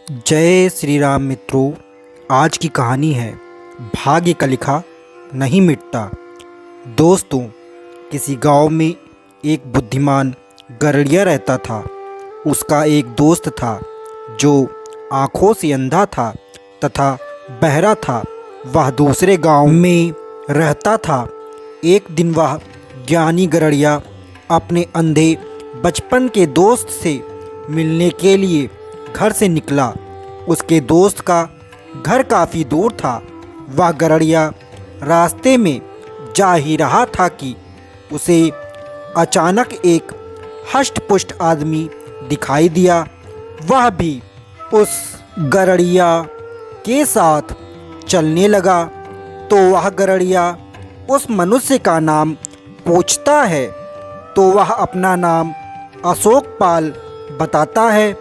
जय श्री राम मित्रों। आज की कहानी है भाग्य का लिखा नहीं मिटता। दोस्तों, किसी गांव में एक बुद्धिमान गरड़िया रहता था। उसका एक दोस्त था जो आँखों से अंधा था तथा बहरा था। वह दूसरे गांव में रहता था। एक दिन वह ज्ञानी गरड़िया अपने अंधे बचपन के दोस्त से मिलने के लिए घर से निकला। उसके दोस्त का घर काफ़ी दूर था। वह गरड़िया रास्ते में जा ही रहा था कि उसे अचानक एक हष्ट-पुष्ट आदमी दिखाई दिया। वह भी उस गरड़िया के साथ चलने लगा तो वह गरड़िया उस मनुष्य का नाम पूछता है तो वह अपना नाम अशोक पाल बताता है।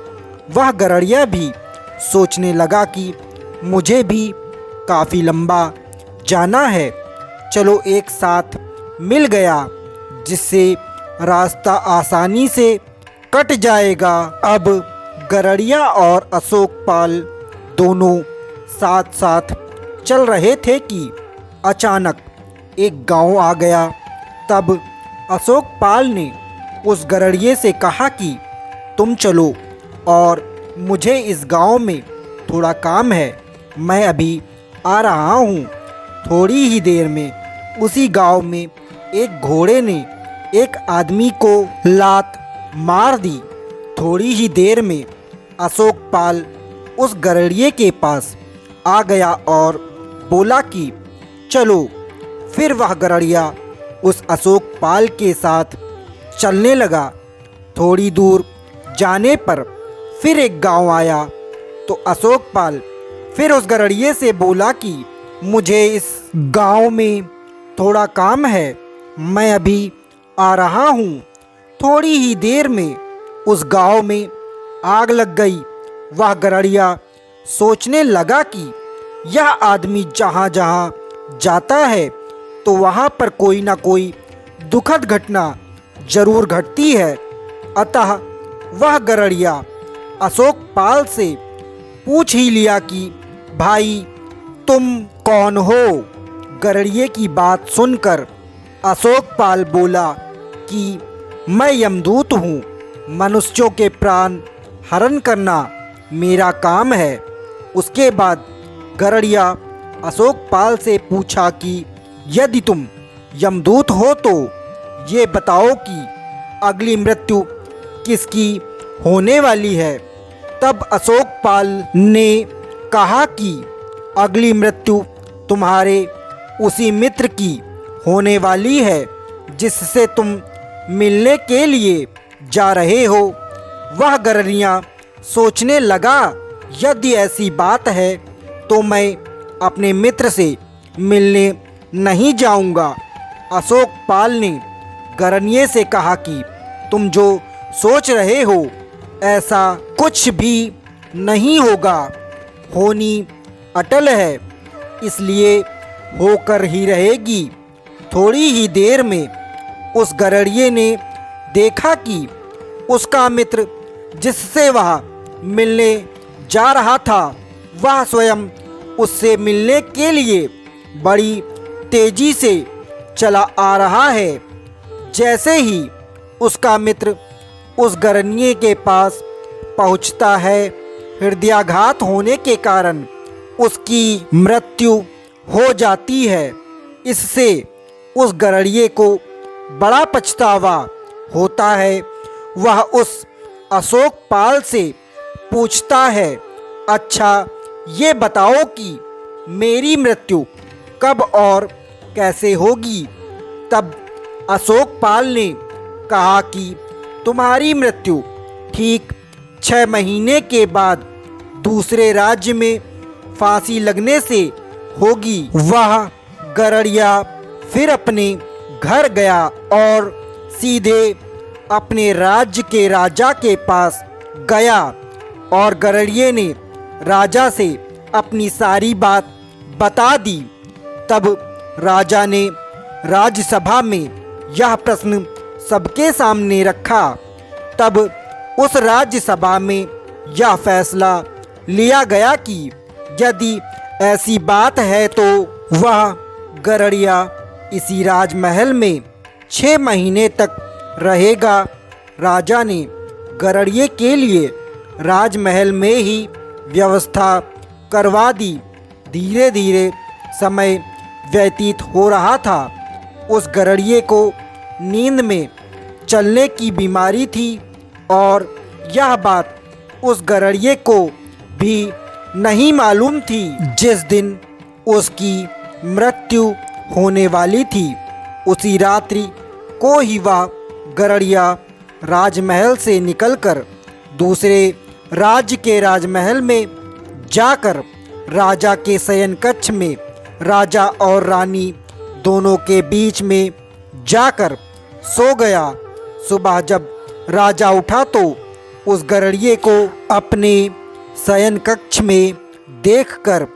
वह गरड़िया भी सोचने लगा कि मुझे भी काफ़ी लंबा जाना है, चलो एक साथ मिल गया जिससे रास्ता आसानी से कट जाएगा। अब गरड़िया और अशोक पाल दोनों साथ साथ चल रहे थे कि अचानक एक गांव आ गया। तब अशोक पाल ने उस गरड़िए से कहा कि तुम चलो और मुझे इस गांव में थोड़ा काम है, मैं अभी आ रहा हूँ। थोड़ी ही देर में उसी गांव में एक घोड़े ने एक आदमी को लात मार दी। थोड़ी ही देर में अशोक पाल उस गरड़िए के पास आ गया और बोला कि चलो। फिर वह गरड़िया उस अशोक पाल के साथ चलने लगा। थोड़ी दूर जाने पर फिर एक गांव आया तो अशोक पाल फिर उस गरड़िए से बोला कि मुझे इस गांव में थोड़ा काम है, मैं अभी आ रहा हूँ। थोड़ी ही देर में उस गांव में आग लग गई। वह गरड़िया सोचने लगा कि यह आदमी जहाँ जहाँ जाता है तो वहाँ पर कोई ना कोई दुखद घटना जरूर घटती है। अतः वह गरड़िया अशोक पाल से पूछ ही लिया कि भाई तुम कौन हो। गरड़िए की बात सुनकर अशोक पाल बोला कि मैं यमदूत हूँ, मनुष्यों के प्राण हरण करना मेरा काम है। उसके बाद गरड़िया अशोक पाल से पूछा कि यदि तुम यमदूत हो तो ये बताओ कि अगली मृत्यु किसकी होने वाली है। तब अशोक पाल ने कहा कि अगली मृत्यु तुम्हारे उसी मित्र की होने वाली है जिससे तुम मिलने के लिए जा रहे हो। वह गरड़िया सोचने लगा, यदि ऐसी बात है तो मैं अपने मित्र से मिलने नहीं जाऊंगा। अशोक पाल ने गरड़िए से कहा कि तुम जो सोच रहे हो ऐसा कुछ भी नहीं होगा, होनी अटल है इसलिए होकर ही रहेगी। थोड़ी ही देर में उस गरड़िए ने देखा कि उसका मित्र जिससे वह मिलने जा रहा था वह स्वयं उससे मिलने के लिए बड़ी तेजी से चला आ रहा है। जैसे ही उसका मित्र उस गरड़िए के पास पहुंचता है, हृदयाघात होने के कारण उसकी मृत्यु हो जाती है। इससे उस गरड़िए को बड़ा पछतावा होता है। वह उस अशोक पाल से पूछता है, अच्छा ये बताओ कि मेरी मृत्यु कब और कैसे होगी। तब अशोक पाल ने कहा कि तुम्हारी मृत्यु ठीक 6 महीने के बाद दूसरे राज्य में फांसी लगने से होगी। वह गरड़िया फिर अपने घर गया और सीधे अपने राज्य के राजा के पास गया और गरड़िए ने राजा से अपनी सारी बात बता दी। तब राजा ने राज्यसभा में यह प्रश्न सबके सामने रखा। तब उस राज्यसभा में यह फैसला लिया गया कि यदि ऐसी बात है तो वह गरड़िया इसी राजमहल में 6 महीने तक रहेगा। राजा ने गरड़िए के लिए राजमहल में ही व्यवस्था करवा दी। धीरे धीरे समय व्यतीत हो रहा था। उस गरड़िए को नींद में चलने की बीमारी थी और यह बात उस गरड़िए को भी नहीं मालूम थी। जिस दिन उसकी मृत्यु होने वाली थी उसी रात्रि को ही वह गरड़िया राजमहल से निकलकर दूसरे राज्य के राजमहल में जाकर राजा के शयन कक्ष में राजा और रानी दोनों के बीच में जाकर सो गया। सुबह जब राजा उठा तो उस गरड़िए को अपने शयन कक्ष में देखकर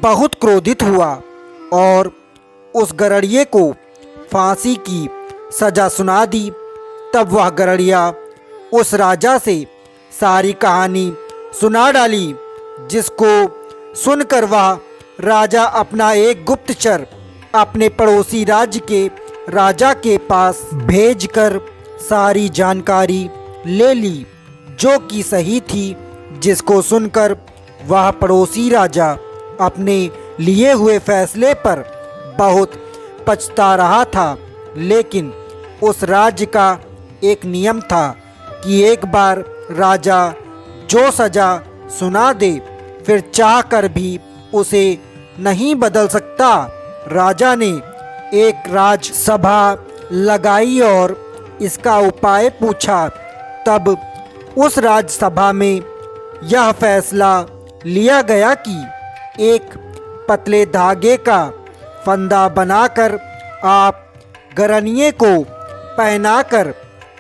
बहुत क्रोधित हुआ और उस गरड़िए को फांसी की सज़ा सुना दी। तब वह गरड़िया उस राजा से सारी कहानी सुना डाली, जिसको सुनकर वह राजा अपना एक गुप्तचर अपने पड़ोसी राज्य के राजा के पास भेजकर सारी जानकारी ले ली, जो कि सही थी। जिसको सुनकर वह पड़ोसी राजा अपने लिए हुए फैसले पर बहुत पछता रहा था। लेकिन उस राज्य का एक नियम था कि एक बार राजा जो सज़ा सुना दे फिर चाह कर भी उसे नहीं बदल सकता। राजा ने एक राजसभा लगाई और इसका उपाय पूछा। तब उस राजसभा में यह फैसला लिया गया कि एक पतले धागे का फंदा बनाकर आप गरड़िए को पहनाकर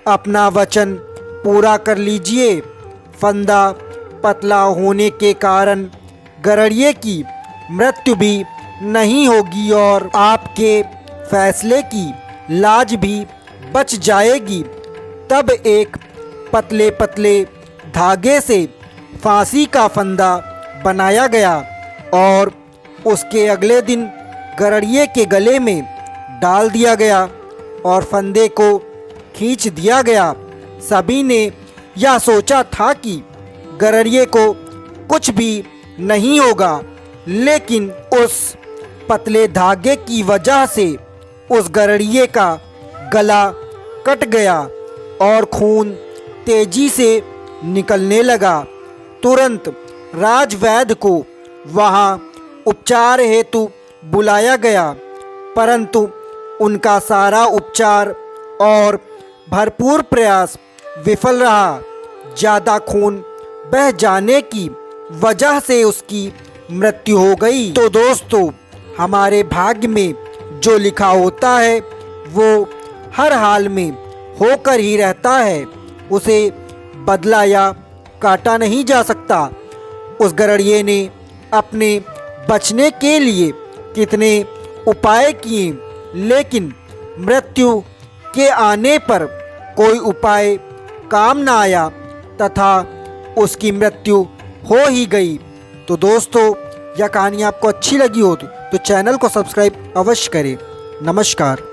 अपना वचन पूरा कर लीजिए। फंदा पतला होने के कारण गरड़िए की मृत्यु भी नहीं होगी और आपके फैसले की लाज भी बच जाएगी। तब एक पतले पतले धागे से फांसी का फंदा बनाया गया और उसके अगले दिन गरड़िए के गले में डाल दिया गया और फंदे को खींच दिया गया। सभी ने यह सोचा था कि गरड़िए को कुछ भी नहीं होगा, लेकिन उस पतले धागे की वजह से उस गरड़िए का गला कट गया और खून तेजी से निकलने लगा। तुरंत राजवैद्य को वहाँ उपचार हेतु बुलाया गया, परंतु उनका सारा उपचार और भरपूर प्रयास विफल रहा। ज़्यादा खून बह जाने की वजह से उसकी मृत्यु हो गई। तो दोस्तों, हमारे भाग्य में जो लिखा होता है वो हर हाल में होकर ही रहता है, उसे बदला या काटा नहीं जा सकता। उस गरड़िए ने अपने बचने के लिए कितने उपाय किए, लेकिन मृत्यु के आने पर कोई उपाय काम न आया तथा उसकी मृत्यु हो ही गई। तो दोस्तों, यह कहानी आपको अच्छी लगी हो तो चैनल को सब्सक्राइब अवश्य करें। नमस्कार।